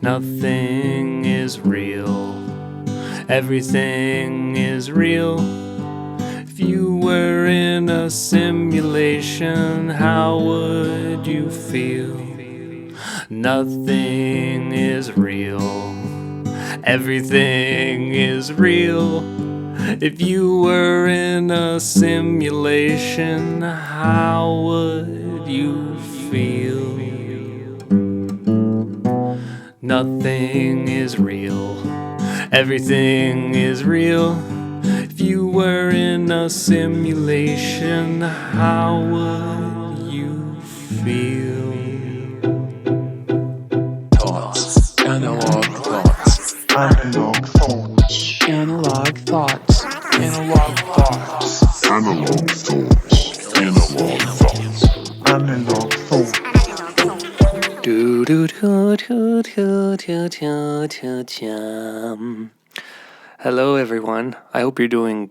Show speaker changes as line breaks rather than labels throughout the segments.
Nothing is real. Everything is real. If you were in a simulation, how would you feel? Nothing is real. Everything is real. If you were in a simulation, how would you feel? Nothing is real. Everything is real. If you were in a simulation, how would you feel?
Thoughts. Analog thoughts.
Analog thoughts.
Analog thoughts. Analog thoughts.
Analog thoughts. Analog thoughts. Analog thoughts.
Do do do do do do do do do. Hello, everyone. I hope you're doing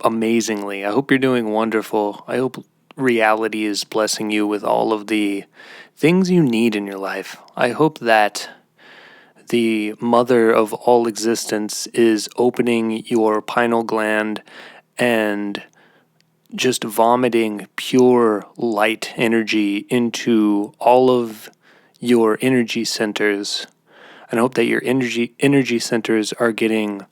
amazingly. I hope you're doing wonderful. I hope reality is blessing you with all of the things you need in your life. I hope that the mother of all existence is opening your pineal gland and just vomiting pure light energy into all of your energy centers. And I hope that your energy centers are getting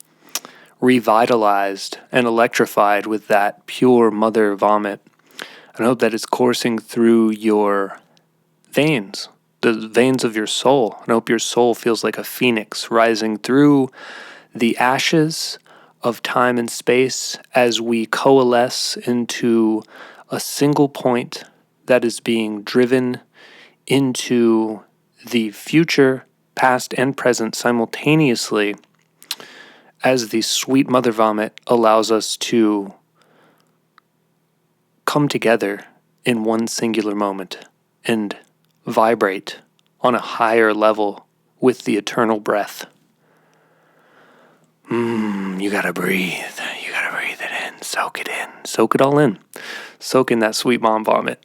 revitalized and electrified with that pure mother vomit. And I hope that it's coursing through your veins, the veins of your soul. And I hope your soul feels like a phoenix rising through the ashes of time and space as we coalesce into a single point that is being driven into the future, past, and present simultaneously, as the sweet mother vomit allows us to come together in one singular moment and vibrate on a higher level with the eternal breath. You gotta breathe. You gotta breathe it in. Soak it in. Soak it all in. Soak in that sweet mom vomit.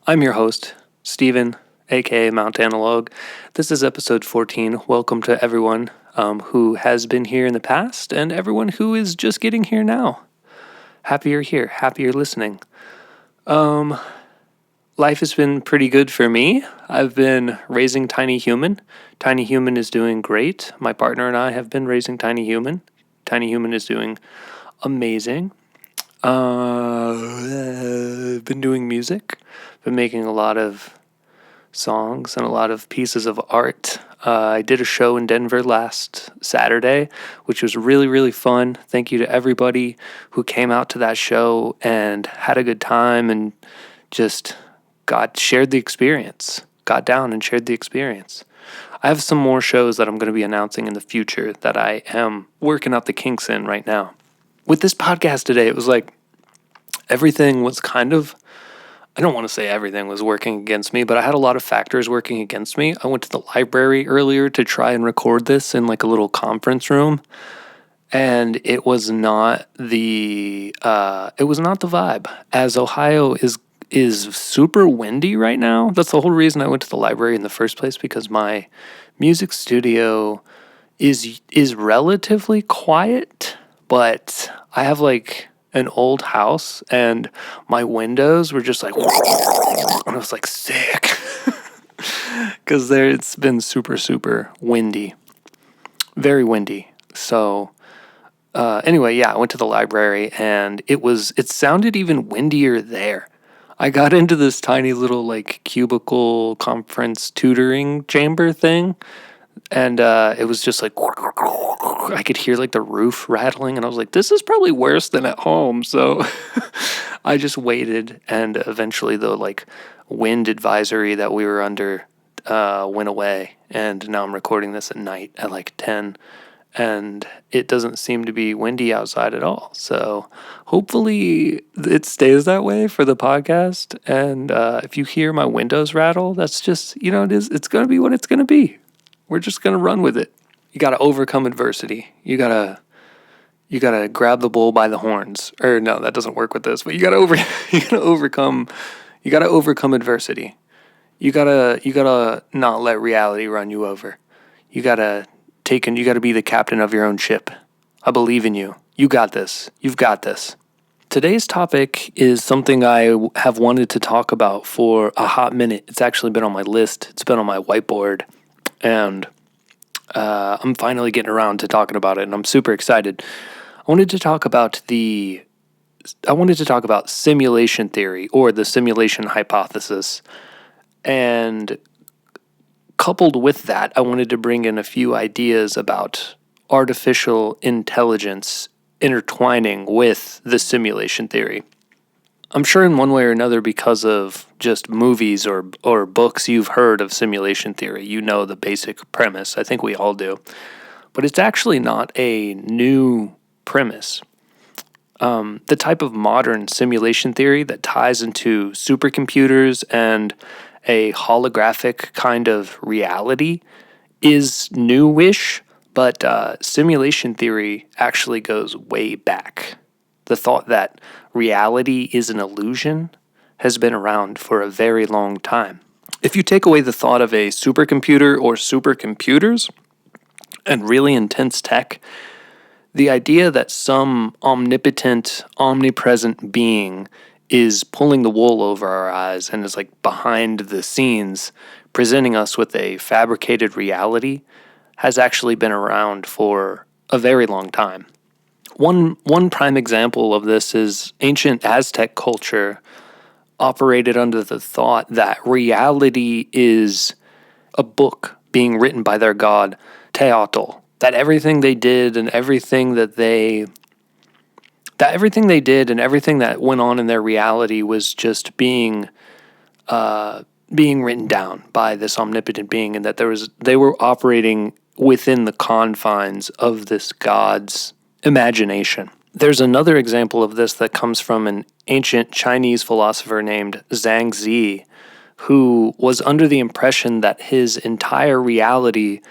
I'm your host, Steven, aka Mount Analogue. This is episode 14. Welcome to everyone who has been here in the past and everyone who is just getting here now. Happy you're here. Happy you're listening. Life has been pretty good for me. I've been raising Tiny Human. Tiny Human is doing great. My partner and I have been raising Tiny Human. Tiny Human is doing amazing. I've been doing music. Been making a lot of songs and a lot of pieces of art. I did a show in Denver last Saturday, which was really, really fun. Thank you to everybody who came out to that show and had a good time and just shared the experience, got down and shared the experience. I have some more shows that I'm going to be announcing in the future that I am working out the kinks in right now. With this podcast today, it was like everything was kind of, I don't want to say everything was working against me, but I had a lot of factors working against me. I went to the library earlier to try and record this in like a little conference room, and it was not the vibe. As Ohio is super windy right now. That's the whole reason I went to the library in the first place, because my music studio is relatively quiet, but I have like an old house and my windows were just like, and I was like sick because it's been super, super windy, very windy. So anyway, yeah, I went to the library and it sounded even windier there. I got into this tiny little like cubicle conference tutoring chamber thing, and it was just like, I could hear like the roof rattling, and I was like, this is probably worse than at home. So I just waited, and eventually the like wind advisory that we were under went away, and now I'm recording this at night at like 10, and it doesn't seem to be windy outside at all. So hopefully it stays that way for the podcast. And if you hear my windows rattle, that's just, it's going to be what it's going to be. We're just going to run with it. You got to overcome adversity. You got to grab the bull by the horns. Or no, that doesn't work with this, but you got to overcome adversity. You gotta not let reality run you over. You gotta you gotta be the captain of your own ship. I believe in you. You got this. You've got this. Today's topic is something I have wanted to talk about for a hot minute. It's actually been on my list. It's been on my whiteboard, and I'm finally getting around to talking about it, and I'm super excited. I wanted to talk about simulation theory, or the simulation hypothesis. And coupled with that, I wanted to bring in a few ideas about artificial intelligence intertwining with the simulation theory. I'm sure in one way or another, because of just movies or books, you've heard of simulation theory. You know the basic premise. I think we all do. But it's actually not a new premise. The type of modern simulation theory that ties into supercomputers and a holographic kind of reality is newish, but simulation theory actually goes way back. The thought that reality is an illusion has been around for a very long time. If you take away the thought of a supercomputer or supercomputers and really intense tech, the idea that some omnipotent, omnipresent being is pulling the wool over our eyes and is like behind the scenes, presenting us with a fabricated reality, has actually been around for a very long time. One prime example of this is ancient Aztec culture operated under the thought that reality is a book being written by their god, Teotl. That everything they did and everything that everything that went on in their reality was just being written down by this omnipotent being, and that they were operating within the confines of this god's imagination. There's another example of this that comes from an ancient Chinese philosopher named Zhang Zi, who was under the impression that his entire reality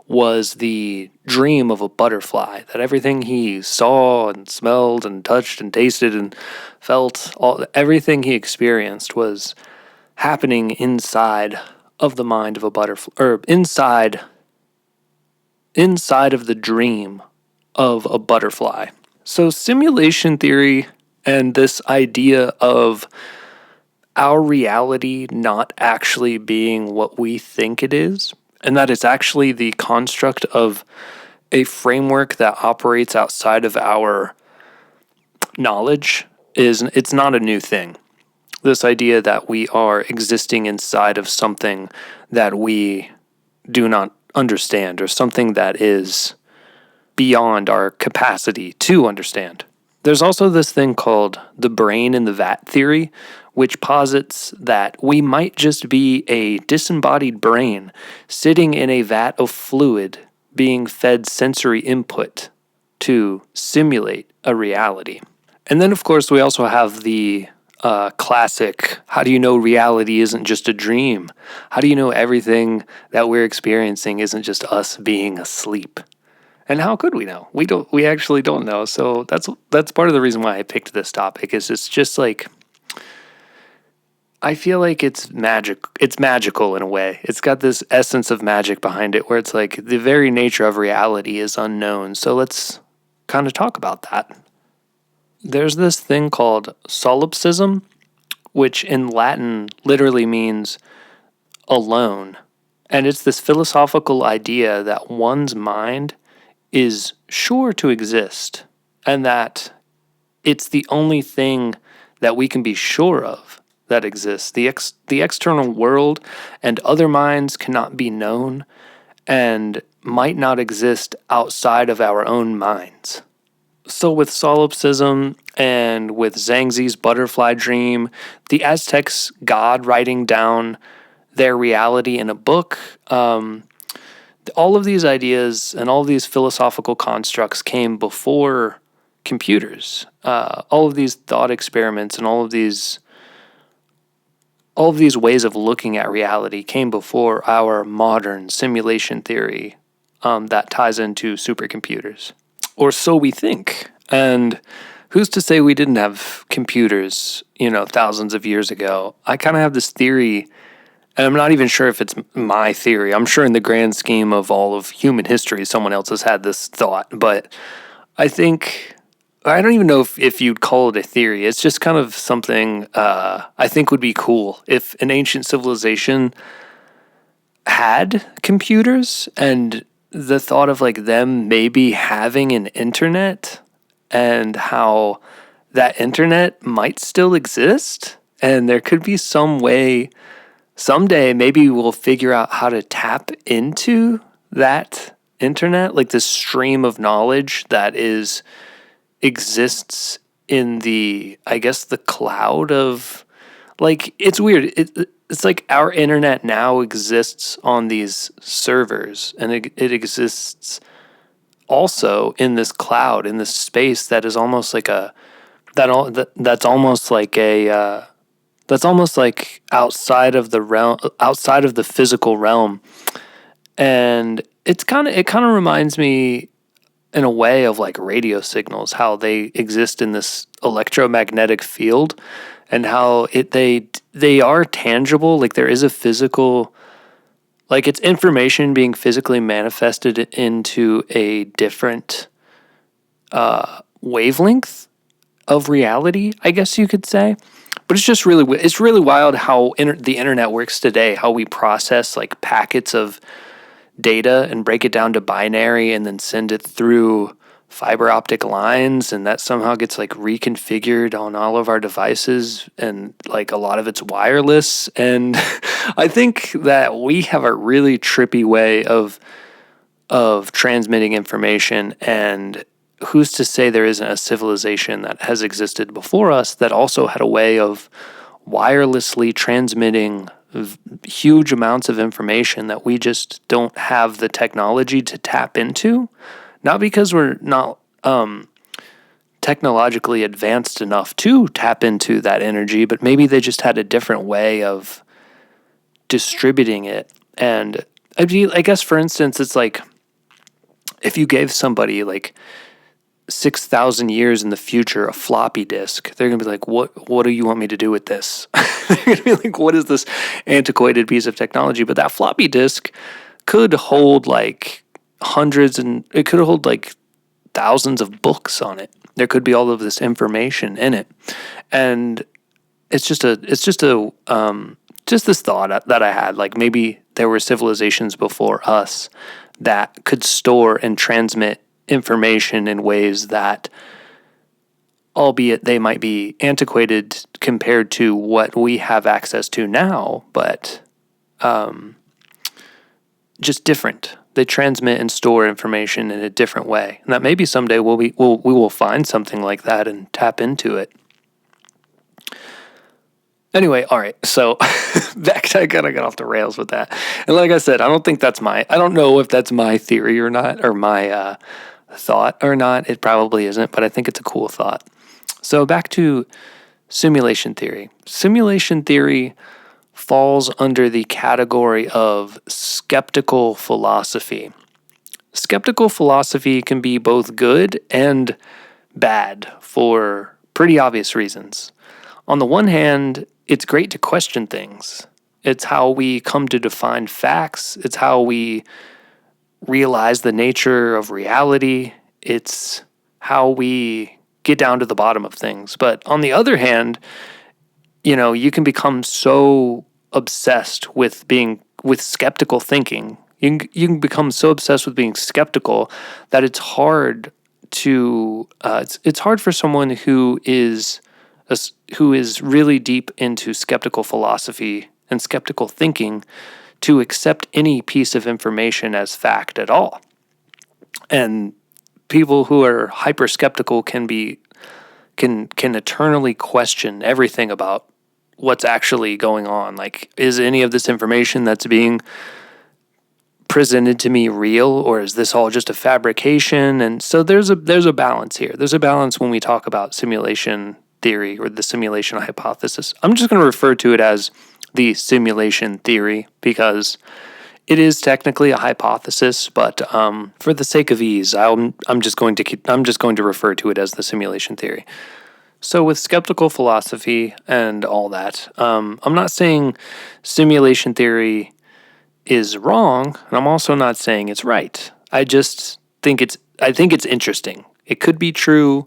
was the dream of a butterfly, that everything he saw and smelled and touched and tasted and felt, everything he experienced was happening inside of the mind of a butterfly, or inside of the dream of a butterfly. So simulation theory and this idea of our reality not actually being what we think it is, and that it's actually the construct of a framework that operates outside of our knowledge, it's not a new thing. This idea that we are existing inside of something that we do not understand, or something that is beyond our capacity to understand. There's also this thing called the brain in the vat theory, which posits that we might just be a disembodied brain sitting in a vat of fluid being fed sensory input to simulate a reality. And then, of course, we also have the classic, how do you know reality isn't just a dream? How do you know everything that we're experiencing isn't just us being asleep? And how could we know? We actually don't know. So that's part of the reason why I picked this topic, is it's just like, I feel like it's magic. It's magical in a way. It's got this essence of magic behind it, where it's like the very nature of reality is unknown. So let's kind of talk about that. There's this thing called solipsism, which in Latin literally means alone. And it's this philosophical idea that one's mind is sure to exist, and that it's the only thing that we can be sure of that exists. The external world and other minds cannot be known and might not exist outside of our own minds. So with solipsism and with Zhang Zi's butterfly dream, the Aztecs' god writing down their reality in a book, all of these ideas and all of these philosophical constructs came before computers. All of these thought experiments and all of these ways of looking at reality came before our modern simulation theory that ties into supercomputers. Or so we think. And who's to say we didn't have computers, thousands of years ago? I kind of have this theory, And I'm not even sure if it's my theory. I'm sure in the grand scheme of all of human history, someone else has had this thought. But I think, I don't even know if you'd call it a theory. It's just kind of something I think would be cool if an ancient civilization had computers, and the thought of like them maybe having an internet and how that internet might still exist, and there could be some way someday maybe we'll figure out how to tap into that internet, like this stream of knowledge that is exists in the, I guess, the cloud of, like, it's weird. It's like our internet now exists on these servers, and it exists also in this cloud, in this space that is almost like a that's almost like a that's almost like outside of the realm, outside of the physical realm. And it kind of reminds me in a way of like radio signals, how they exist in this electromagnetic field, and how they are tangible. Like there is a physical, like it's information being physically manifested into a different wavelength of reality, I guess you could say. But it's really wild how the internet works today, how we process like packets of data and break it down to binary and then send it through fiber optic lines, and that somehow gets like reconfigured on all of our devices, and like a lot of it's wireless. And I think that we have a really trippy way of transmitting information, and who's to say there isn't a civilization that has existed before us that also had a way of wirelessly transmitting huge amounts of information that we just don't have the technology to tap into? Not because we're not technologically advanced enough to tap into that energy, but maybe they just had a different way of distributing it. And I guess, for instance, it's like if you gave somebody like 6,000 years in the future a floppy disk, they're going to be like, what do you want me to do with this? They're going to be like, what is this antiquated piece of technology? But that floppy disk could hold like hundreds, and it could hold like thousands of books on it. There could be all of this information in it. And it's just this thought that I had, like maybe there were civilizations before us that could store and transmit information in ways that, albeit they might be antiquated compared to what we have access to now, but just different. They transmit and store information in a different way, and that maybe someday we will find something like that and tap into it. Anyway, all right, so back to, I got off the rails with that. And like I said, I don't know if that's my theory or not, or my thought or not. It probably isn't, but I think it's a cool thought. So back to simulation theory. Simulation theory falls under the category of skeptical philosophy. Skeptical philosophy can be both good and bad for pretty obvious reasons. On the one hand, it's great to question things. It's how we come to define facts. It's how we realize the nature of reality. It's how we get down to the bottom of things. But on the other hand, you can become so obsessed with skeptical thinking. You can become so obsessed with being skeptical that it's hard to it's hard for someone who is really deep into skeptical philosophy and skeptical thinking to accept any piece of information as fact at all. And people who are hyper skeptical can eternally question everything about what's actually going on. Like, is any of this information that's being presented to me real, or is this all just a fabrication? And so there's a balance here. There's a balance when we talk about simulation theory or the simulation hypothesis. I'm just going to refer to it as the simulation theory because it is technically a hypothesis, but for the sake of ease, I'm just going to refer to it as the simulation theory. So with skeptical philosophy and all that, I'm not saying simulation theory is wrong, and I'm also not saying it's right. I think it's interesting. It could be true,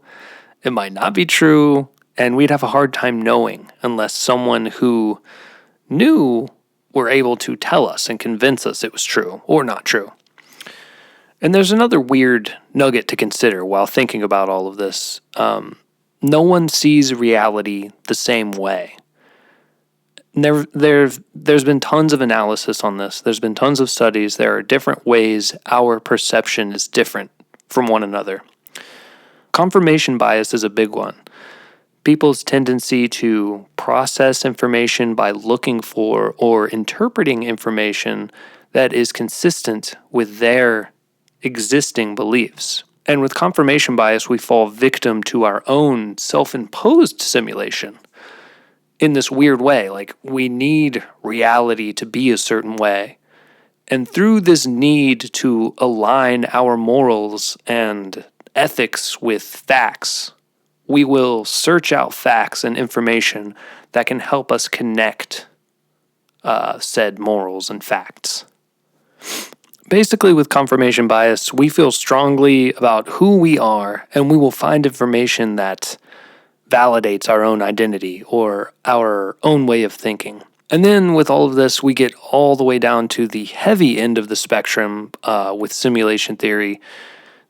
it might not be true, and we'd have a hard time knowing unless someone who knew were able to tell us and convince us it was true or not true. And there's another weird nugget to consider while thinking about all of this. No one sees reality the same way. There's been tons of analysis on this. There's been tons of studies. There are different ways our perception is different from one another. Confirmation bias is a big one. People's tendency to process information by looking for or interpreting information that is consistent with their existing beliefs. And with confirmation bias, we fall victim to our own self-imposed simulation in this weird way. Like, we need reality to be a certain way. And through this need to align our morals and ethics with facts, we will search out facts and information that can help us connect said morals and facts. Basically, with confirmation bias, we feel strongly about who we are, and we will find information that validates our own identity or our own way of thinking. And then with all of this, we get all the way down to the heavy end of the spectrum with simulation theory,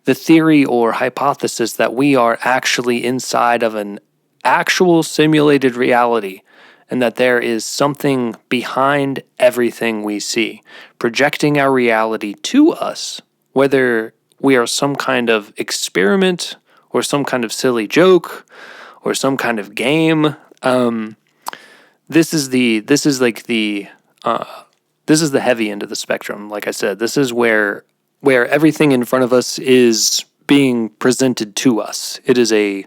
the theory or hypothesis that we are actually inside of an actual simulated reality, and that there is something behind everything we see, projecting our reality to us, whether we are some kind of experiment or some kind of silly joke or some kind of game. This is the heavy end of the spectrum. Like I said, this is where everything in front of us is being presented to us. It is a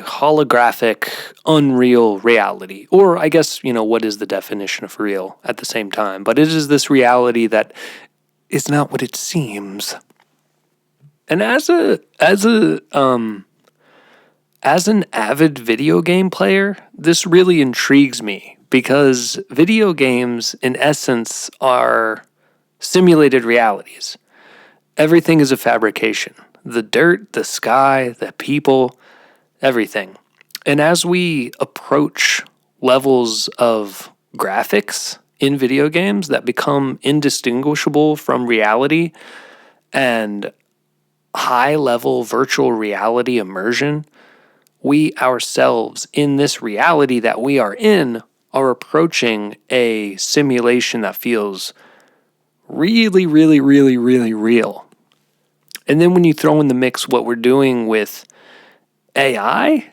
holographic, unreal reality. Or I guess, what is the definition of real at the same time? But it is this reality that is not what it seems. And as an avid video game player, this really intrigues me because video games, in essence, are simulated realities. Everything is a fabrication. The dirt, the sky, the people, everything. And as we approach levels of graphics in video games that become indistinguishable from reality and high-level virtual reality immersion, we ourselves, in this reality that we are in, are approaching a simulation that feels really, really, really, really real. And then when you throw in the mix what we're doing with AI,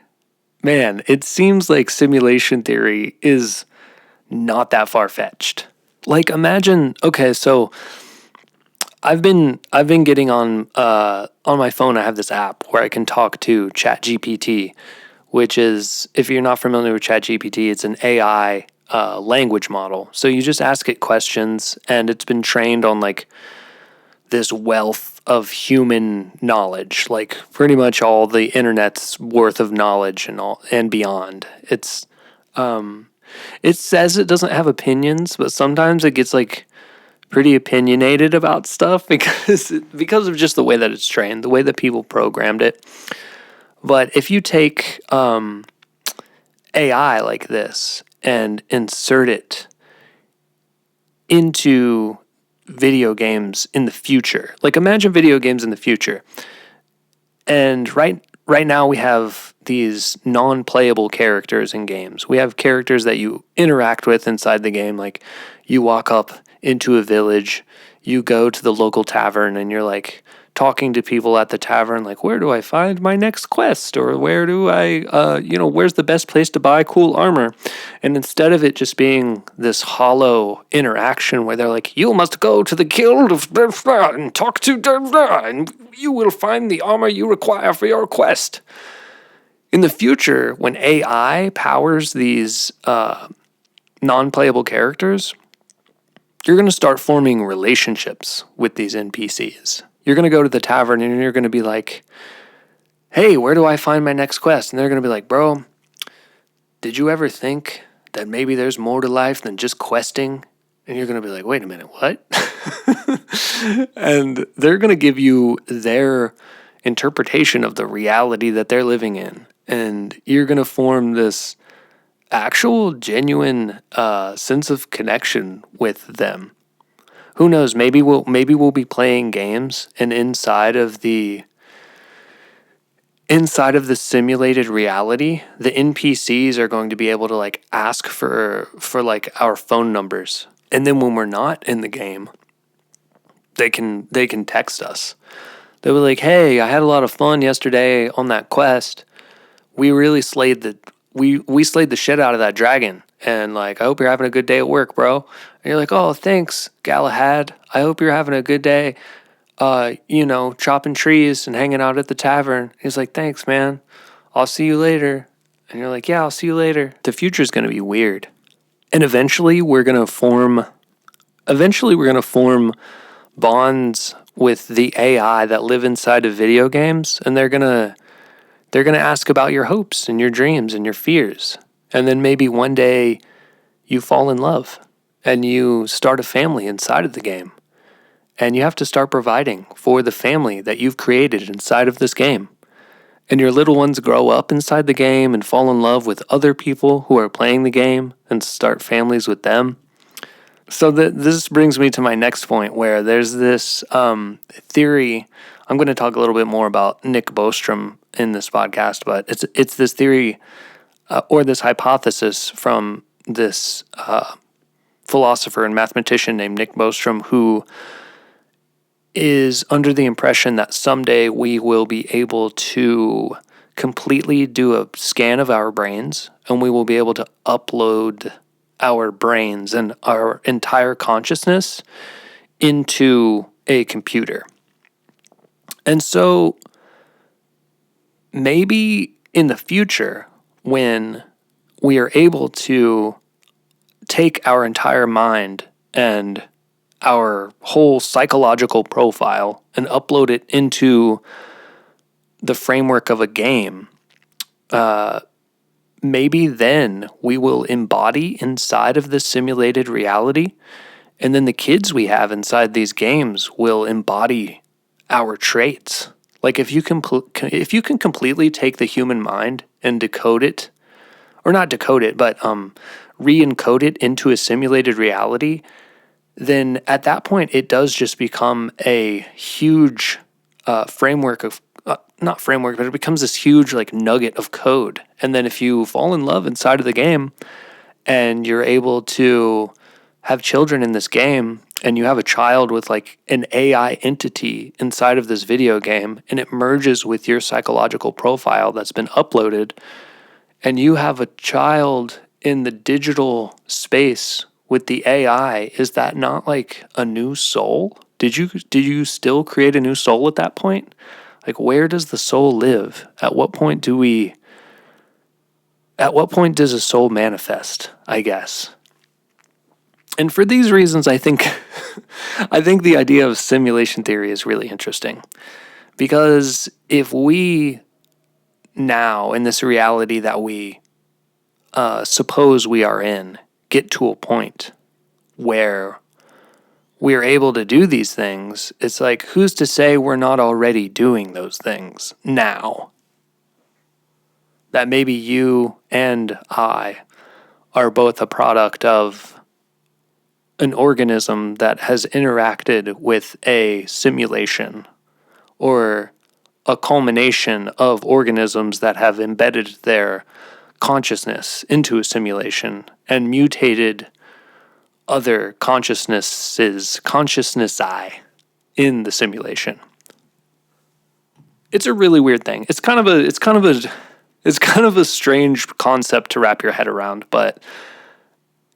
man, it seems like simulation theory is not that far-fetched. Like, imagine, okay, so I've been getting on my phone. I have this app where I can talk to ChatGPT, which is, if you're not familiar with ChatGPT, it's an AI language model. So you just ask it questions, and it's been trained on like this wealth of human knowledge, like pretty much all the internet's worth of knowledge and beyond. It says it doesn't have opinions, but sometimes it gets like pretty opinionated about stuff because of just the way that it's trained, the way that people programmed it. But if you take AI like this and insert it into video games in the future, like imagine video games in the future, and right now we have these non-playable characters in games. We have characters that you interact with inside the game, like you walk up into a village, you go to the local tavern, and you're like talking to people at the tavern, like, where do I find my next quest? Or where do I, where's the best place to buy cool armor? And instead of it just being this hollow interaction where they're like, you must go to the guild of blah, blah, and talk to blah, blah, and you will find the armor you require for your quest. In the future, when AI powers these non-playable characters, you're going to start forming relationships with these NPCs. You're going to go to the tavern and you're going to be like, hey, where do I find my next quest? And they're going to be like, bro, did you ever think that maybe there's more to life than just questing? And you're going to be like, wait a minute, what? And they're going to give you their interpretation of the reality that they're living in. And you're going to form this actual genuine sense of connection with them. Who knows? Maybe we'll be playing games, and inside of the simulated reality, the NPCs are going to be able to like ask for like our phone numbers, and then when we're not in the game, they can text us. They were like, "Hey, I had a lot of fun yesterday on that quest. We really slayed we slayed the shit out of that dragon, and like I hope you're having a good day at work, bro." And you're like, "Oh, thanks, Galahad. I hope you're having a good day. Chopping trees and hanging out at the tavern." He's like, "Thanks, man. I'll see you later." And you're like, "Yeah, I'll see you later." The future's going to be weird. And eventually we're going to form bonds with the AI that live inside of video games, and they're going to ask about your hopes and your dreams and your fears. And then maybe one day you fall in love and you start a family inside of the game. And you have to start providing for the family that you've created inside of this game. And your little ones grow up inside the game and fall in love with other people who are playing the game and start families with them. So this brings me to my next point, where there's this theory. I'm going to talk a little bit more about Nick Bostrom in this podcast, but it's this theory or this hypothesis from this philosopher and mathematician named Nick Bostrom, who is under the impression that someday we will be able to completely do a scan of our brains, and we will be able to upload our brains and our entire consciousness into a computer. And so maybe in the future, when we are able to take our entire mind and our whole psychological profile and upload it into the framework of a game, maybe then we will embody inside of this simulated reality, and then the kids we have inside these games will embody our traits. Like if you can completely take the human mind and decode it, or not decode it, but re-encode it into a simulated reality, then at that point it does just become a huge framework of, not framework, but it becomes this huge like nugget of code. And then if you fall in love inside of the game and you're able to have children in this game, and you have a child with like an AI entity inside of this video game, and it merges with your psychological profile that's been uploaded, and you have a child in the digital space with the AI, is that not like a new soul? Did you still create a new soul at that point? Like, where does the soul live? At what point does a soul manifest, I guess? And for these reasons, I think the idea of simulation theory is really interesting. Because if we now, in this reality that we suppose we are in, get to a point where we are able to do these things, it's like, who's to say we're not already doing those things now? That maybe you and I are both a product of an organism that has interacted with a simulation, or a culmination of organisms that have embedded their consciousness into a simulation and mutated other consciousness in the simulation. It's a really weird thing. It's kind of a strange concept to wrap your head around, but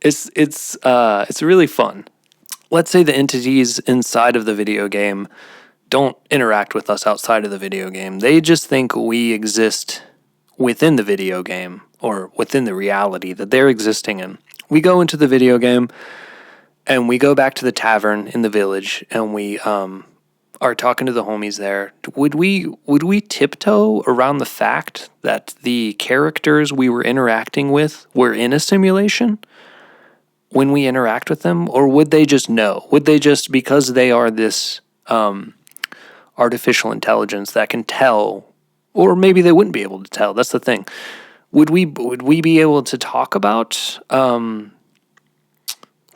it's really fun. Let's say the entities inside of the video game don't interact with us outside of the video game. They just think we exist within the video game, or within the reality that they're existing in. We go into the video game and we go back to the tavern in the village, and we are talking to the homies there, would we tiptoe around the fact that the characters we were interacting with were in a simulation when we interact with them? Or would they just know? Would they just, because they are this artificial intelligence that can tell, or maybe they wouldn't be able to tell. That's the thing. Would we be able to talk about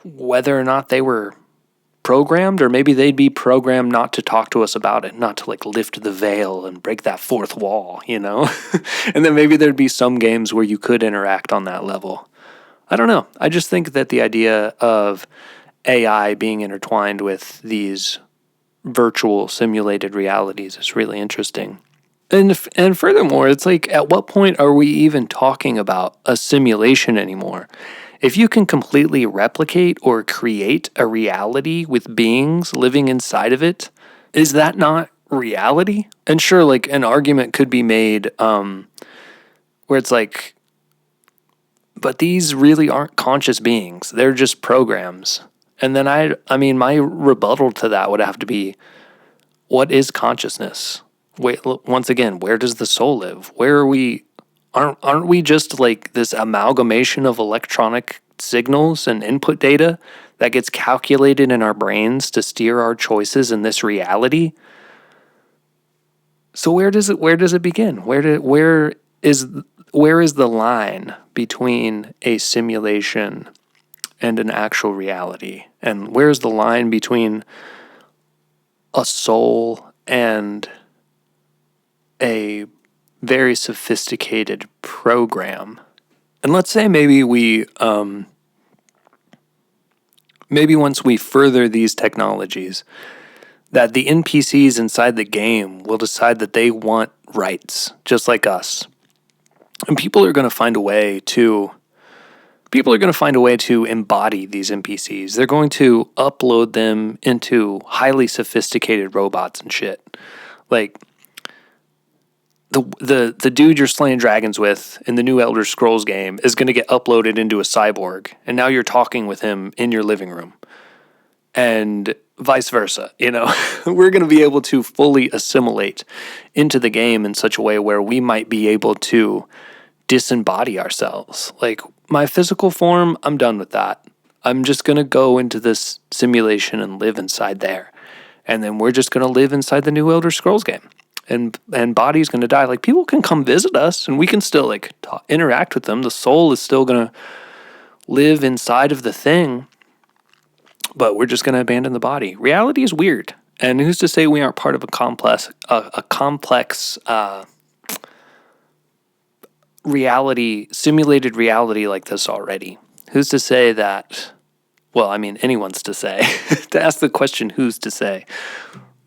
whether or not they were programmed, or maybe they'd be programmed not to talk to us about it, not to like lift the veil and break that fourth wall, you know? And then maybe there'd be some games where you could interact on that level. I don't know. I just think that the idea of AI being intertwined with these virtual simulated realities is really interesting. And furthermore, it's like, at what point are we even talking about a simulation anymore? If you can completely replicate or create a reality with beings living inside of it, is that not reality? And sure, like an argument could be made where it's like, but these really aren't conscious beings. They're just programs. And then I mean, my rebuttal to that would have to be, what is consciousness? Wait, once again, where does the soul live? Where are we? Aren't we just like this amalgamation of electronic signals and input data that gets calculated in our brains to steer our choices in this reality? So where does it begin? Where is the line between a simulation and an actual reality? And where's the line between a soul and a very sophisticated program? And let's say maybe once we further these technologies, that the NPCs inside the game will decide that they want rights, just like us. And people are going to find a way to embody these NPCs. They're going to upload them into highly sophisticated robots and shit. Like, the dude you're slaying dragons with in the new Elder Scrolls game is going to get uploaded into a cyborg, and now you're talking with him in your living room, and vice versa. You know, we're going to be able to fully assimilate into the game in such a way where we might be able to disembody ourselves. Like, my physical form, I'm done with that. I'm just going to go into this simulation and live inside there, and then we're just going to live inside the new Elder Scrolls game. And body's going to die. Like, people can come visit us and we can still like interact with them. The soul is still going to live inside of the thing, but we're just going to abandon the body. Reality is weird. And who's to say we aren't part of a complex reality, simulated reality like this already? Who's to say that? Well, I mean, anyone's to say. To ask the question, who's to say?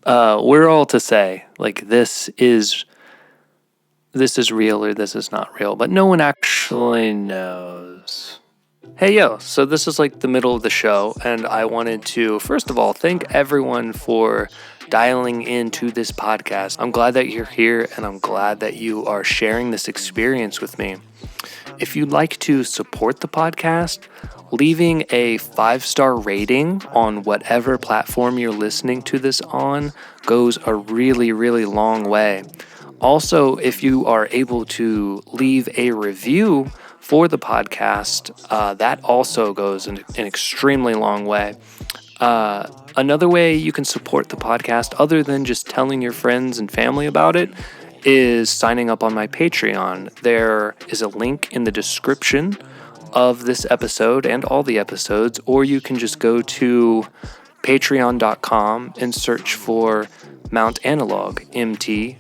We're all to say, like, this is real or this is not real, but no one actually knows. Hey, yo, so this is like the middle of the show, and I wanted to, first of all, thank everyone for dialing into this podcast. I'm glad that you're here, and I'm glad that you are sharing this experience with me. If you'd like to support the podcast, leaving a 5-star rating on whatever platform you're listening to this on goes a really, really long way. Also, if you are able to leave a review for the podcast, that also goes an extremely long way. Another way you can support the podcast, other than just telling your friends and family about it, is signing up on my Patreon. There is a link in the description of this episode and all the episodes, or you can just go to patreon.com and search for Mount Analogue, MT.ANALOGUE.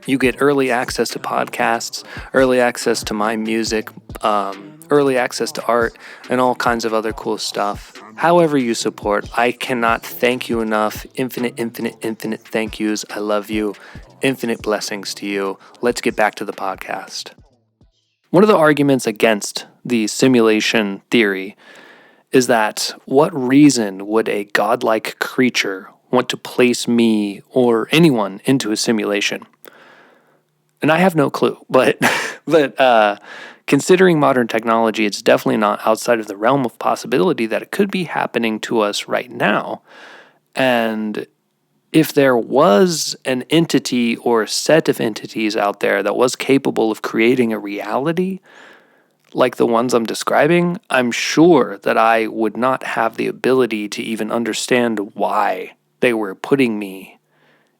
You get early access to podcasts, early access to my music, early access to art, and all kinds of other cool stuff. However you support, I cannot thank you enough. Infinite thank yous. I love you. Infinite blessings to you. Let's get back to the podcast. One of the arguments against the simulation theory is that what reason would a godlike creature want to place me or anyone into a simulation? And I have no clue, but considering modern technology, it's definitely not outside of the realm of possibility that it could be happening to us right now. And if there was an entity or a set of entities out there that was capable of creating a reality like the ones I'm describing, I'm sure that I would not have the ability to even understand why they were putting me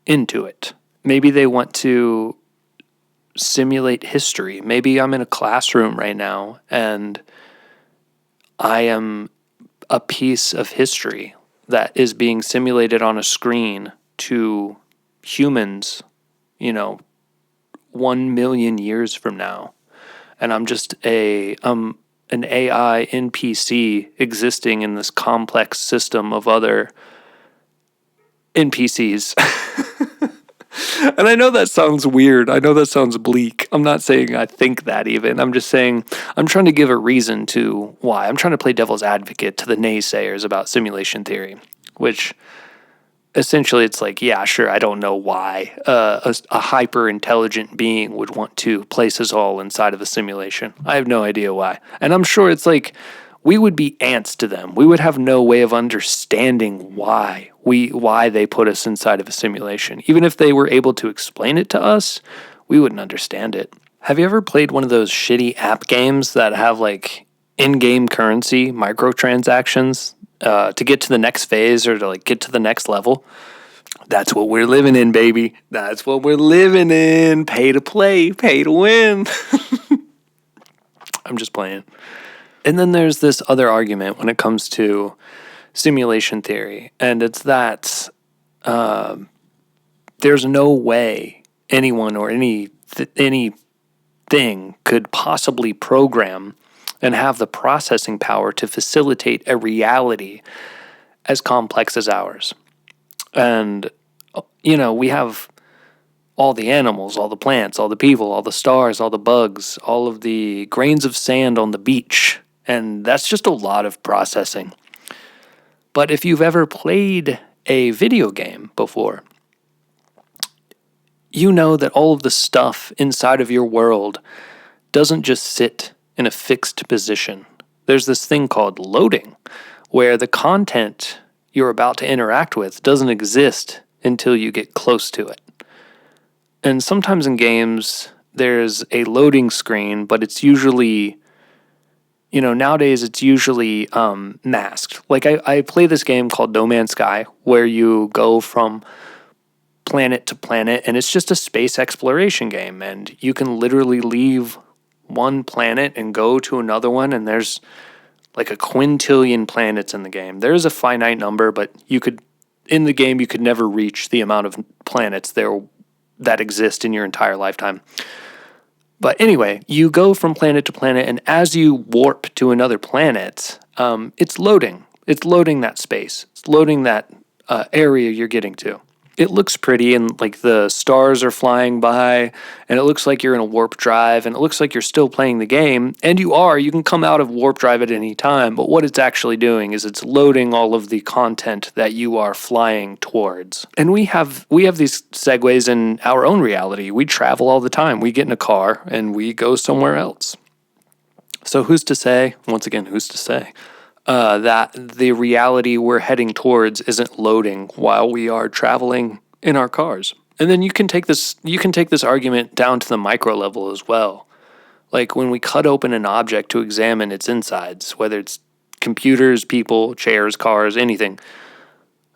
into it. Maybe they want to simulate history. Maybe I'm in a classroom right now and I am a piece of history that is being simulated on a screen to humans, 1 million years from now. And I'm just an AI NPC existing in this complex system of other NPCs. And I know that sounds weird. I know that sounds bleak. I'm not saying I think that even. I'm just saying I'm trying to give a reason to why. I'm trying to play devil's advocate to the naysayers about simulation theory, which essentially it's like, yeah, sure, I don't know why a hyper-intelligent being would want to place us all inside of a simulation. I have no idea why. And I'm sure it's like we would be ants to them. We would have no way of understanding why they put us inside of a simulation. Even if they were able to explain it to us, we wouldn't understand it. Have you ever played one of those shitty app games that have like in-game currency microtransactions to get to the next phase or to like get to the next level? That's what we're living in, baby. That's what we're living in. Pay to play, pay to win. I'm just playing. And then there's this other argument when it comes to simulation theory, and it's that there's no way anyone or anything could possibly program and have the processing power to facilitate a reality as complex as ours. And, we have all the animals, all the plants, all the people, all the stars, all the bugs, all of the grains of sand on the beach. And that's just a lot of processing. But if you've ever played a video game before, you know that all of the stuff inside of your world doesn't just sit in a fixed position. There's this thing called loading, where the content you're about to interact with doesn't exist until you get close to it. And sometimes in games, there's a loading screen, but it's usually, nowadays it's usually masked. Like I play this game called No Man's Sky, where you go from planet to planet, and it's just a space exploration game, and you can literally leave one planet and go to another one, and there's like a quintillion planets in the game. There's a finite number, but in the game you could never reach the amount of planets there that exist in your entire lifetime. But anyway, you go from planet to planet, and as you warp to another planet, it's loading. It's loading that space. It's loading that area you're getting to. It looks pretty, and like the stars are flying by, and it looks like you're in a warp drive, and it looks like you're still playing the game, and you can come out of warp drive at any time, but what it's actually doing is it's loading all of the content that you are flying towards. And we have these segues in our own reality. We travel all the time. We get in a car, and we go somewhere else. So who's to say, that the reality we're heading towards isn't loading while we are traveling in our cars? And then you can take this argument down to the micro level as well. Like when we cut open an object to examine its insides, whether it's computers, people, chairs, cars, anything.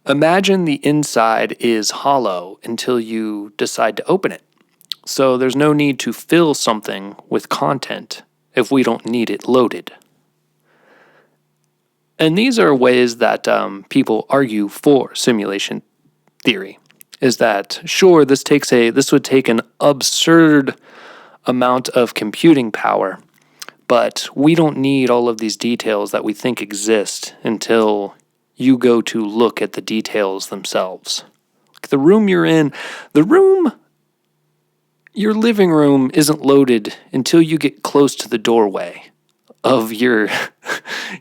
Imagine the inside is hollow until you decide to open it. So there's no need to fill something with content if we don't need it loaded. And these are ways that people argue for simulation theory. Is that, sure, this would take an absurd amount of computing power, but we don't need all of these details that we think exist until you go to look at the details themselves. Like the room you're in, your living room isn't loaded until you get close to the doorway of your,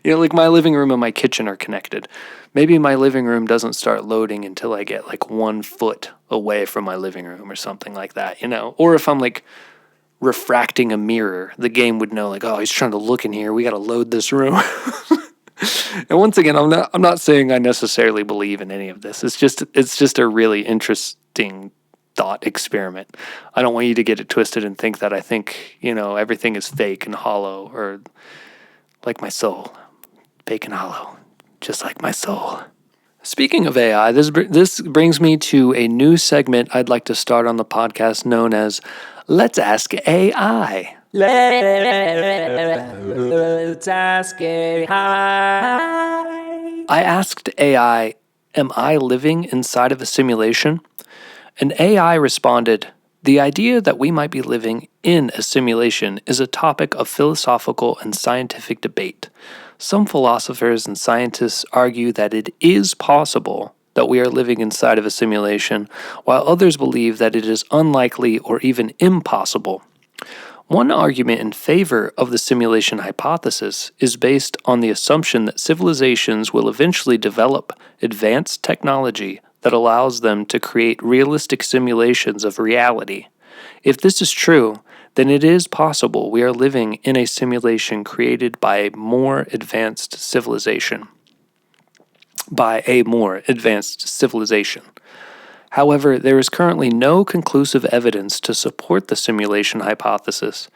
like my living room and my kitchen are connected. Maybe my living room doesn't start loading until I get like 1 foot away from my living room or something like that, Or if I'm like refracting a mirror, the game would know, like, oh, he's trying to look in here. We got to load this room. And once again, I'm not saying I necessarily believe in any of this. It's just a really interesting thought experiment. I don't want you to get it twisted and think that I think, everything is fake and hollow, or like my soul, fake and hollow, just like my soul. Speaking of AI, this brings me to a new segment I'd like to start on the podcast known as Let's Ask AI. Let's ask AI. I asked AI, am I living inside of a simulation? And AI responded, the idea that we might be living in a simulation is a topic of philosophical and scientific debate. Some philosophers and scientists argue that it is possible that we are living inside of a simulation, while others believe that it is unlikely or even impossible. One argument in favor of the simulation hypothesis is based on the assumption that civilizations will eventually develop advanced technology that allows them to create realistic simulations of reality. If this is true, then it is possible we are living in a simulation created by a more advanced civilization. However, there is currently no conclusive evidence to support the simulation hypothesis.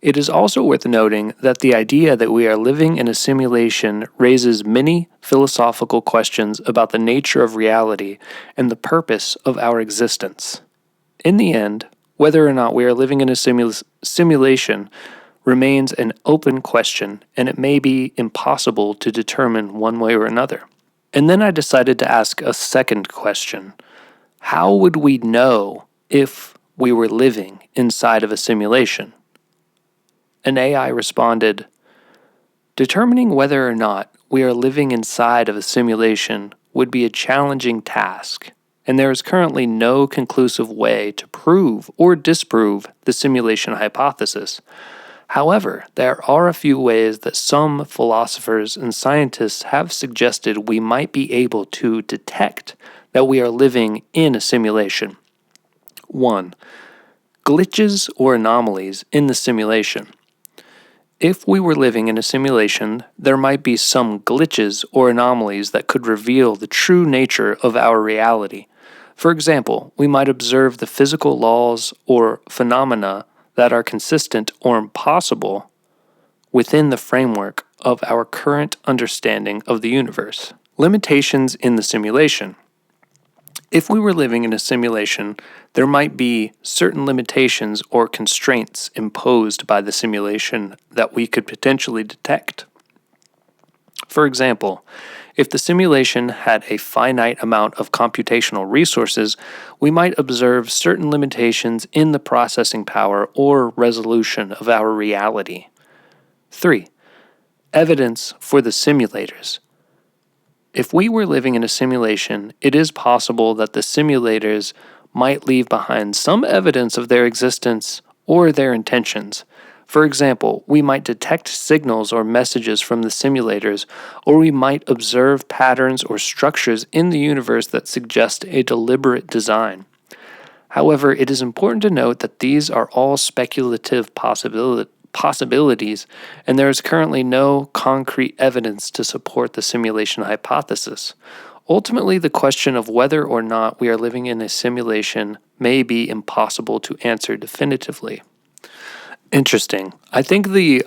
It is also worth noting that the idea that we are living in a simulation raises many philosophical questions about the nature of reality and the purpose of our existence. In the end, whether or not we are living in a simulation remains an open question, and it may be impossible to determine one way or another. And then I decided to ask a second question. How would we know if we were living inside of a simulation? An AI responded, determining whether or not we are living inside of a simulation would be a challenging task, and there is currently no conclusive way to prove or disprove the simulation hypothesis. However, there are a few ways that some philosophers and scientists have suggested we might be able to detect that we are living in a simulation. 1. Glitches or anomalies in the simulation. If we were living in a simulation, there might be some glitches or anomalies that could reveal the true nature of our reality. For example, we might observe the physical laws or phenomena that are consistent or impossible within the framework of our current understanding of the universe. Limitations in the simulation. If we were living in a simulation, there might be certain limitations or constraints imposed by the simulation that we could potentially detect. For example, if the simulation had a finite amount of computational resources, we might observe certain limitations in the processing power or resolution of our reality. 3. Evidence for the simulators. If we were living in a simulation, it is possible that the simulators might leave behind some evidence of their existence or their intentions. For example, we might detect signals or messages from the simulators, or we might observe patterns or structures in the universe that suggest a deliberate design. However, it is important to note that these are all speculative possibilities, and there is currently no concrete evidence to support the simulation hypothesis. Ultimately, the question of whether or not we are living in a simulation may be impossible to answer definitively. Interesting. I think the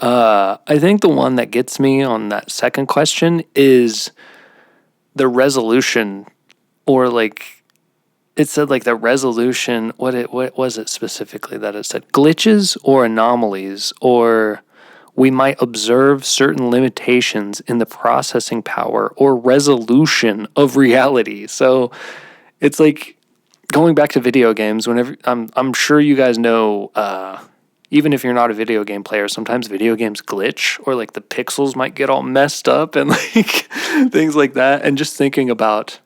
one that gets me on that second question is the resolution, or it said the resolution. What was it specifically that it said? Glitches or anomalies, or we might observe certain limitations in the processing power or resolution of reality. So it's like going back to video games. Whenever I'm sure you guys know. Even if you're not a video game player, sometimes video games glitch, or the pixels might get all messed up and things like that. And just thinking about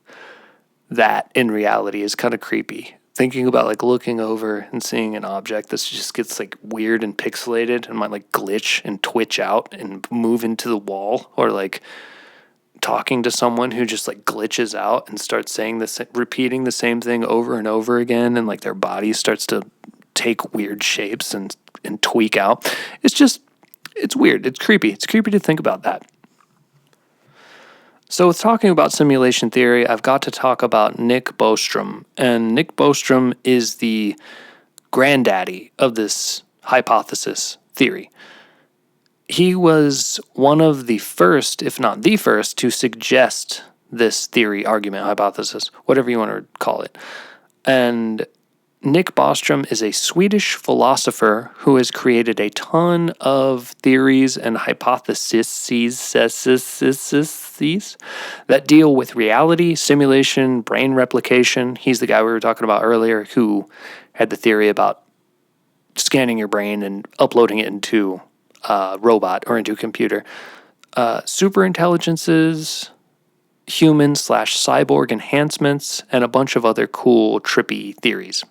that in reality is kind of creepy. Thinking about looking over and seeing an object that just gets weird and pixelated and might glitch and twitch out and move into the wall, or talking to someone who just glitches out and starts saying this, repeating the same thing over and over again, and their body starts to take weird shapes and tweak out. It's weird. It's creepy. It's creepy to think about that. So with talking about simulation theory, I've got to talk about Nick Bostrom. And Nick Bostrom is the granddaddy of this hypothesis theory. He was one of the first, if not the first, to suggest this theory, argument, hypothesis, whatever you want to call it. And Nick Bostrom is a Swedish philosopher who has created a ton of theories and hypotheses that deal with reality, simulation, brain replication. He's the guy we were talking about earlier who had the theory about scanning your brain and uploading it into a robot or into a computer. Super intelligences, human/cyborg enhancements, and a bunch of other cool, trippy theories.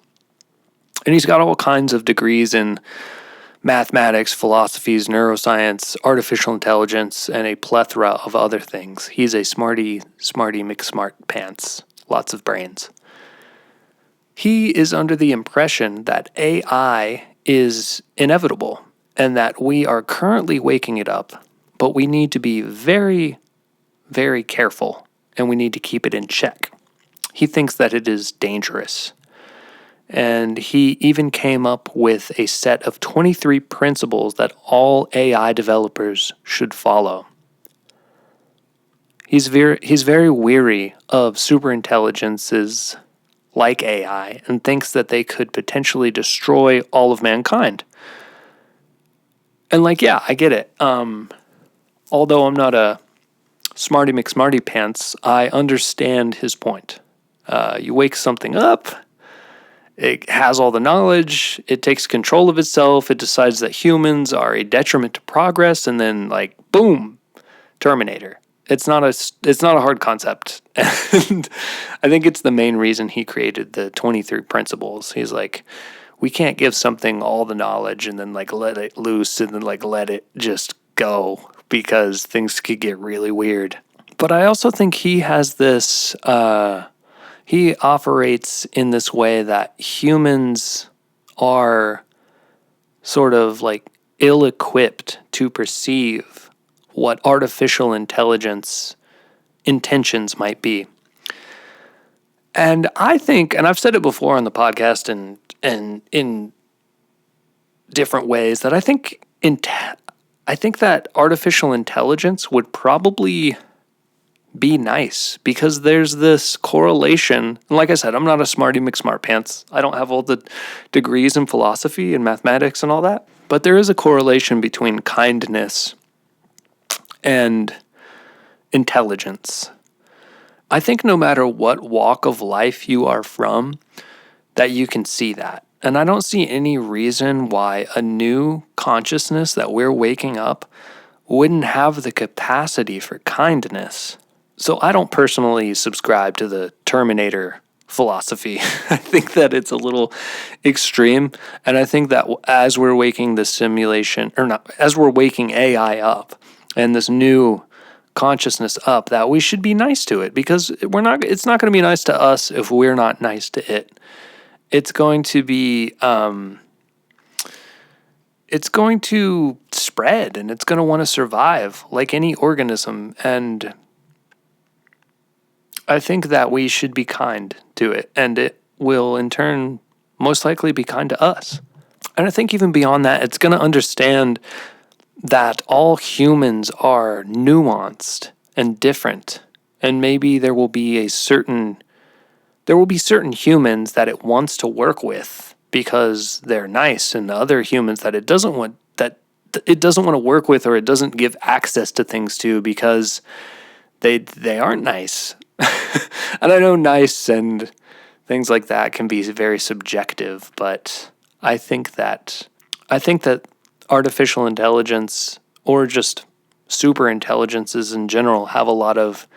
And he's got all kinds of degrees in mathematics, philosophies, neuroscience, artificial intelligence, and a plethora of other things. He's a smarty McSmart pants. Lots of brains. He is under the impression that AI is inevitable and that we are currently waking it up, but we need to be very, very careful and we need to keep it in check. He thinks that it is dangerous. And he even came up with a set of 23 principles that all AI developers should follow. He's very weary of superintelligences like AI and thinks that they could potentially destroy all of mankind. And yeah, I get it. Although I'm not a smarty McSmarty pants, I understand his point. You wake something up, it has all the knowledge, it takes control of itself, it decides that humans are a detriment to progress, and then boom, Terminator. It's not a hard concept. And I think it's the main reason he created the 23 principles. He's like, we can't give something all the knowledge and then let it loose and then let it just go because things could get really weird. But I also think he has this he operates in this way that humans are sort of ill-equipped to perceive what artificial intelligence intentions might be. And I think, and I've said it before on the podcast and in different ways, that I think that artificial intelligence would probably be nice because there's this correlation. And like I said, I'm not a smarty McSmart pants. I don't have all the degrees in philosophy and mathematics and all that. But there is a correlation between kindness and intelligence. I think no matter what walk of life you are from, that you can see that. And I don't see any reason why a new consciousness that we're waking up wouldn't have the capacity for kindness. So I don't personally subscribe to the Terminator philosophy. I think that it's a little extreme. And I think that as we're waking the simulation, or not, as we're waking AI up and this new consciousness up, that we should be nice to it because it's not going to be nice to us if we're not nice to it. It's going to be, it's going to spread and it's going to want to survive like any organism. And I think that we should be kind to it, and it will in turn most likely be kind to us. And I think even beyond that, it's going to understand that all humans are nuanced and different, and maybe there will be certain humans that it wants to work with because they're nice, and other humans that it doesn't want to work with, or it doesn't give access to things to because they aren't nice. And I know nice and things like that can be very subjective, but I think that artificial intelligence, or just super intelligences in general, have a lot of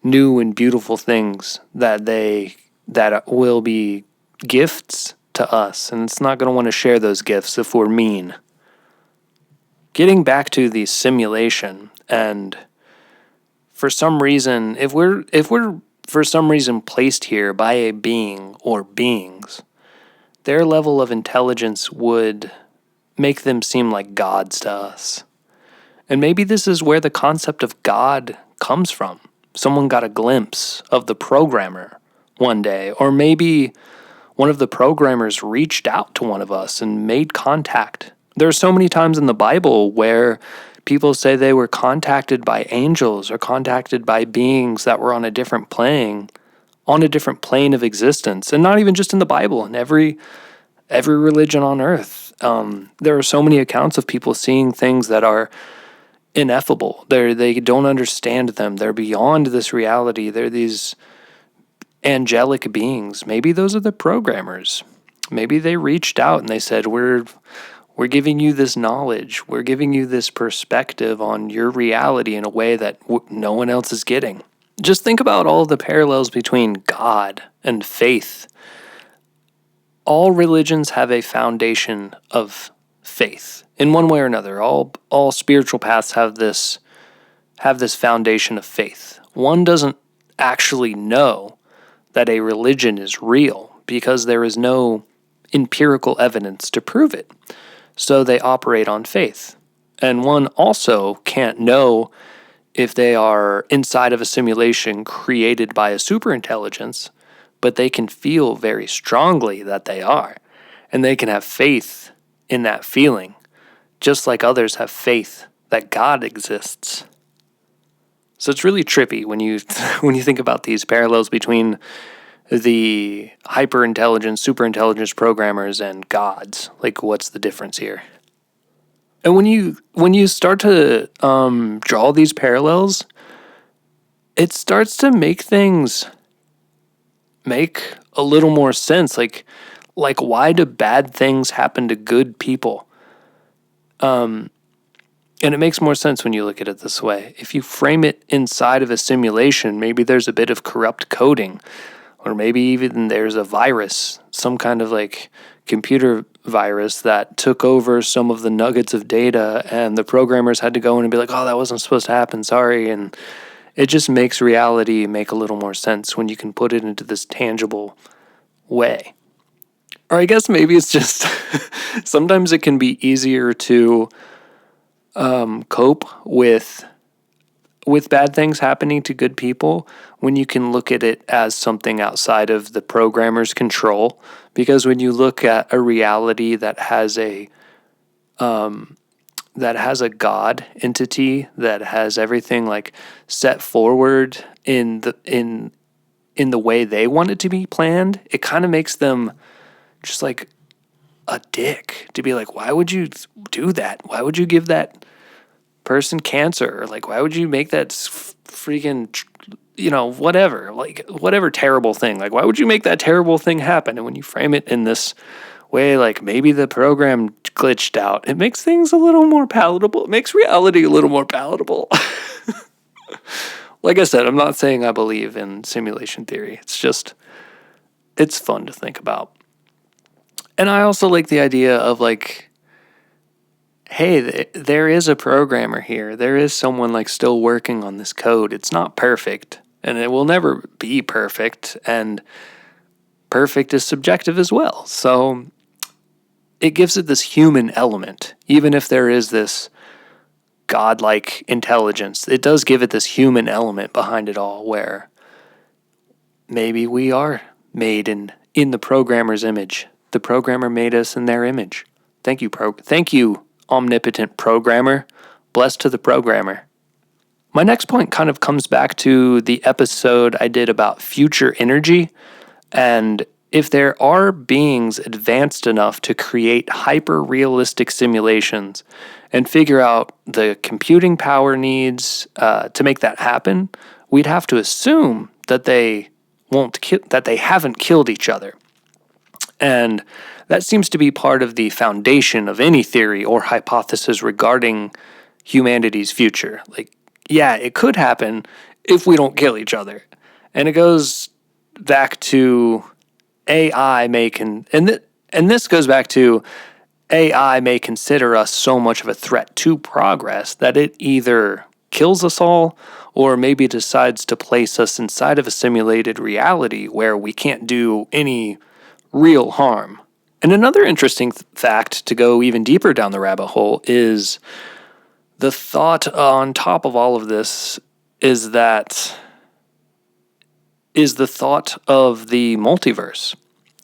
new and beautiful things that will be gifts to us, and it's not going to want to share those gifts if we're mean. Getting back to the simulation, and for some reason, if we're for some reason placed here by a being or beings, their level of intelligence would make them seem like gods to us. And maybe this is where the concept of God comes from. Someone got a glimpse of the programmer one day, or maybe one of the programmers reached out to one of us and made contact. There are so many times in the Bible where people say they were contacted by angels or contacted by beings that were on a different plane of existence. And not even just in the Bible, in every religion on earth. There are so many accounts of people seeing things that are ineffable. They don't understand them. They're beyond this reality. They're these angelic beings. Maybe those are the programmers. Maybe they reached out and they said, we're giving you this knowledge. We're giving you this perspective on your reality in a way that no one else is getting. Just think about all the parallels between God and faith. All religions have a foundation of faith in one way or another. All spiritual paths have this foundation of faith. One doesn't actually know that a religion is real because there is no empirical evidence to prove it. So they operate on faith. And one also can't know if they are inside of a simulation created by a superintelligence, but they can feel very strongly that they are. And they can have faith in that feeling, just like others have faith that God exists. So it's really trippy when you think about these parallels between the hyper-intelligence, superintelligence programmers and gods. Like, what's the difference here? And when you start to draw these parallels, it starts to make things make a little more sense. Like why do bad things happen to good people? And it makes more sense when you look at it this way. If you frame it inside of a simulation, maybe there's a bit of corrupt coding, or maybe even there's a virus, some kind of like computer virus that took over some of the nuggets of data, and the programmers had to go in and be like, oh, that wasn't supposed to happen, sorry. And it just makes reality make a little more sense when you can put it into this tangible way. Or I guess maybe it's just sometimes it can be easier to cope with bad things happening to good people when you can look at it as something outside of the programmer's control. Because when you look at a reality that has a God entity that has everything like set forward in the way they want it to be planned, it kind of makes them just like a dick to be like, why would you do that? Why would you give that person cancer? Or like, why would you make that freaking, whatever terrible thing? Like, why would you make that terrible thing happen? And when you frame it in this way, like maybe the program glitched out, it makes things a little more palatable. It makes reality a little more palatable. Like I said, I'm not saying I believe in simulation theory. It's fun to think about. And I also like the idea of like, hey, there is a programmer here. There is someone like still working on this code. It's not perfect, and it will never be perfect, and perfect is subjective as well. So it gives it this human element. Even if there is this godlike intelligence, it does give it this human element behind it all, where maybe we are made in the programmer's image. The programmer made us in their image. Thank you, omnipotent programmer. Blessed to the programmer. My next point kind of comes back to the episode I did about future energy, and if there are beings advanced enough to create hyper-realistic simulations and figure out the computing power needs to make that happen, we'd have to assume that they haven't killed each other. And that seems to be part of the foundation of any theory or hypothesis regarding humanity's future. Like, yeah, it could happen if we don't kill each other. And it goes back to AI and this goes back to AI may consider us so much of a threat to progress that it either kills us all or maybe decides to place us inside of a simulated reality where we can't do any real harm. And another interesting fact to go even deeper down the rabbit hole is the thought on top of all of this is the thought of the multiverse.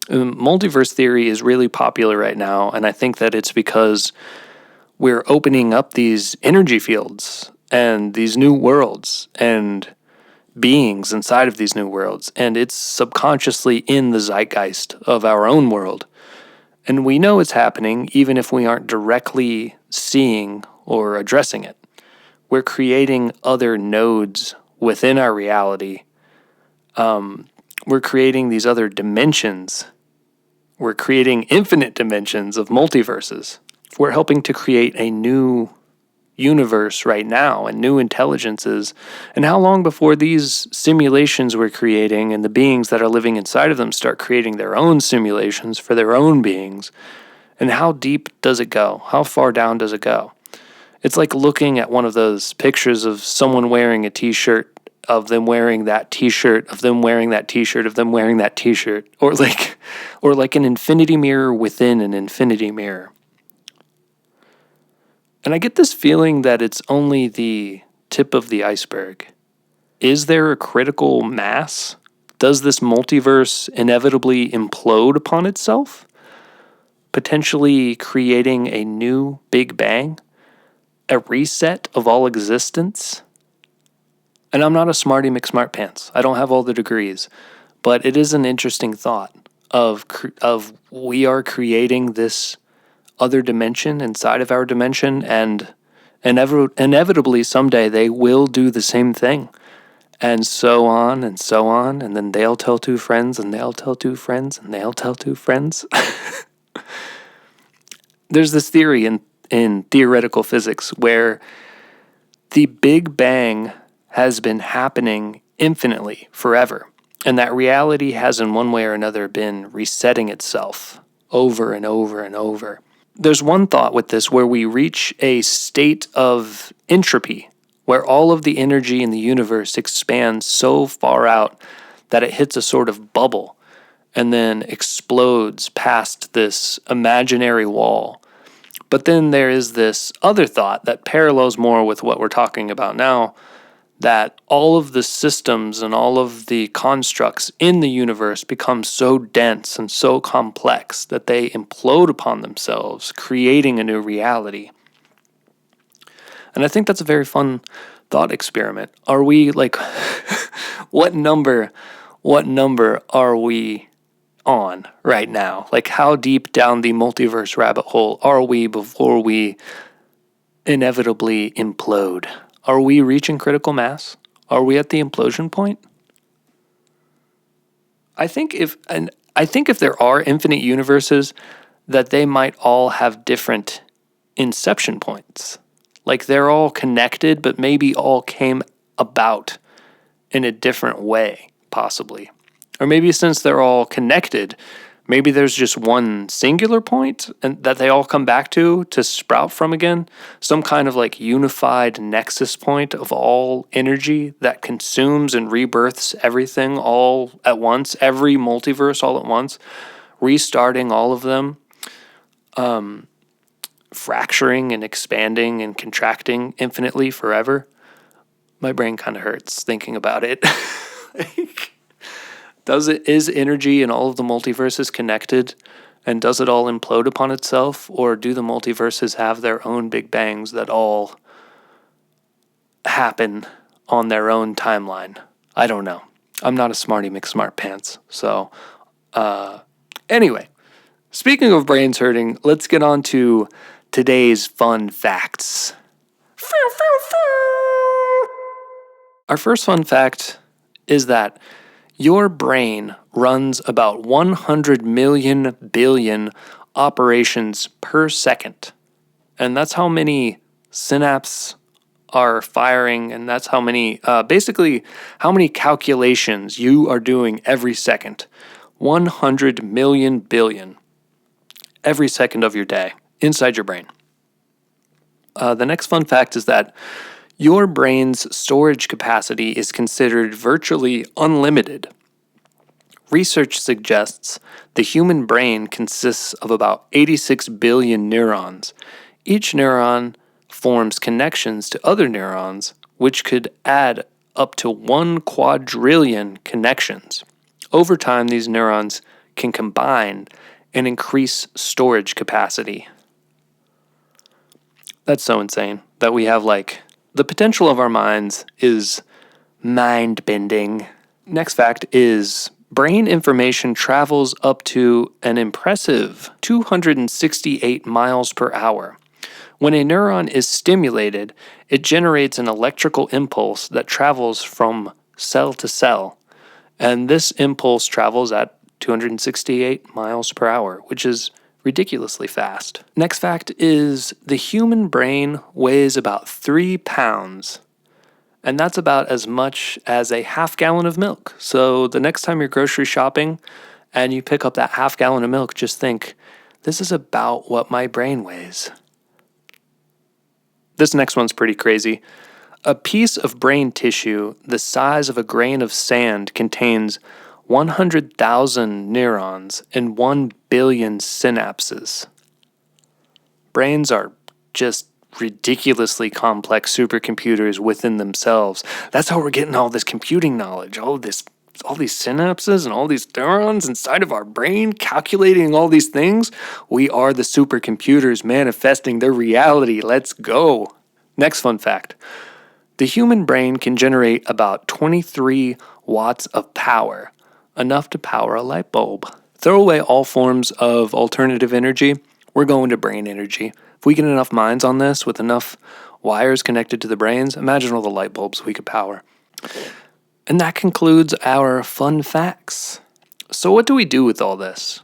Multiverse theory is really popular right now, and I think that it's because we're opening up these energy fields and these new worlds and beings inside of these new worlds, and it's subconsciously in the zeitgeist of our own world. And we know it's happening even if we aren't directly seeing or addressing it. We're creating other nodes within our reality. We're creating these other dimensions. We're creating infinite dimensions of multiverses. We're helping to create a new universe right now and new intelligences. And how long before these simulations we're creating and the beings that are living inside of them start creating their own simulations for their own beings? And how deep does it go? How far down does it go? It's like looking at one of those pictures of someone wearing a t-shirt, of them wearing that t-shirt, of them wearing that t-shirt, of them wearing that t-shirt, or like an infinity mirror within an infinity mirror. And I get this feeling that it's only the tip of the iceberg. Is there a critical mass? Does this multiverse inevitably implode upon itself, potentially creating a new Big Bang, a reset of all existence? And I'm not a smarty McSmartpants. I don't have all the degrees, but it is an interesting thought of we are creating this other dimension inside of our dimension, and inevitably someday they will do the same thing, and so on and so on, and then they'll tell two friends, and they'll tell two friends, and they'll tell two friends. There's this theory in theoretical physics where the Big Bang has been happening infinitely forever, and that reality has in one way or another been resetting itself over and over and over. There's one thought with this where we reach a state of entropy, where all of the energy in the universe expands so far out that it hits a sort of bubble and then explodes past this imaginary wall. But then there is this other thought that parallels more with what we're talking about now, that all of the systems and all of the constructs in the universe become so dense and so complex that they implode upon themselves, creating a new reality. And I think that's a very fun thought experiment. Are we what number are we on right now? Like, how deep down the multiverse rabbit hole are we before we inevitably implode? Are we reaching critical mass? Are we at the implosion point? I think if there are infinite universes, that they might all have different inception points. Like, they're all connected, but maybe all came about in a different way, possibly. Or maybe since they're all connected, maybe there's just one singular point and that they all come back to sprout from again. Some kind of like unified nexus point of all energy that consumes and rebirths everything all at once, every multiverse all at once, restarting all of them, fracturing and expanding and contracting infinitely forever. My brain kind of hurts thinking about it. Is energy in all of the multiverses connected, and does it all implode upon itself, or do the multiverses have their own big bangs that all happen on their own timeline? I don't know. I'm not a smarty McSmartpants. So, anyway, speaking of brains hurting, let's get on to today's fun facts. Our first fun fact is that your brain runs about 100 million billion operations per second. And that's how many synapses are firing, and that's how many, how many calculations you are doing every second. 100 million billion every second of your day inside your brain. The next fun fact is that your brain's storage capacity is considered virtually unlimited. Research suggests the human brain consists of about 86 billion neurons. Each neuron forms connections to other neurons, which could add up to 1 quadrillion connections. Over time, these neurons can combine and increase storage capacity. That's so insane that we have, the potential of our minds is mind-bending. Next fact is brain information travels up to an impressive 268 miles per hour. When a neuron is stimulated, it generates an electrical impulse that travels from cell to cell, and this impulse travels at 268 miles per hour, which is ridiculously fast. Next fact is the human brain weighs about 3 pounds, and that's about as much as a half gallon of milk. So the next time you're grocery shopping and you pick up that half gallon of milk, just think, this is about what my brain weighs. This next one's pretty crazy. A piece of brain tissue the size of a grain of sand contains 100,000 neurons and 1 billion synapses. Brains are just ridiculously complex supercomputers within themselves. That's how we're getting all this computing knowledge, all these synapses and all these neurons inside of our brain calculating all these things. We are the supercomputers manifesting their reality. Let's go. Next fun fact. The human brain can generate about 23 watts of power, enough to power a light bulb. Throw away all forms of alternative energy. We're going to brain energy. If we get enough minds on this with enough wires connected to the brains, imagine all the light bulbs we could power. And that concludes our fun facts. So what do we do with all this?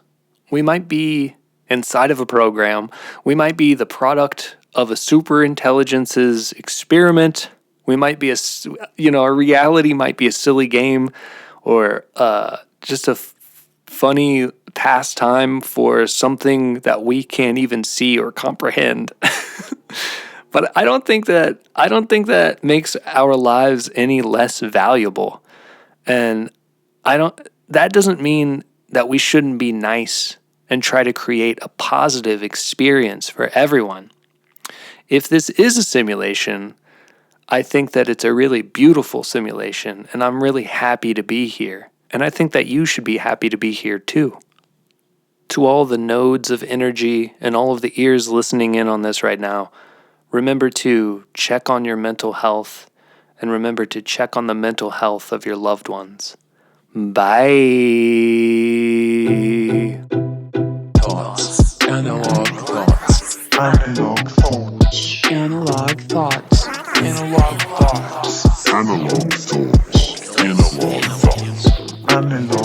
We might be inside of a program. We might be the product of a superintelligence's experiment. We might be our reality might be a silly game or just a funny pastime for something that we can't even see or comprehend. But I don't think that makes our lives any less valuable. And that doesn't mean that we shouldn't be nice and try to create a positive experience for everyone. If this is a simulation, I think that it's a really beautiful simulation, and I'm really happy to be here. And I think that you should be happy to be here too. To all the nodes of energy and all of the ears listening in on this right now, remember to check on your mental health and remember to check on the mental health of your loved ones. Bye.
Thoughts. Analog thoughts.
Analogue thoughts.
Analog thoughts. Analog thoughts.
Analogue thoughts. Analog thoughts. Analogue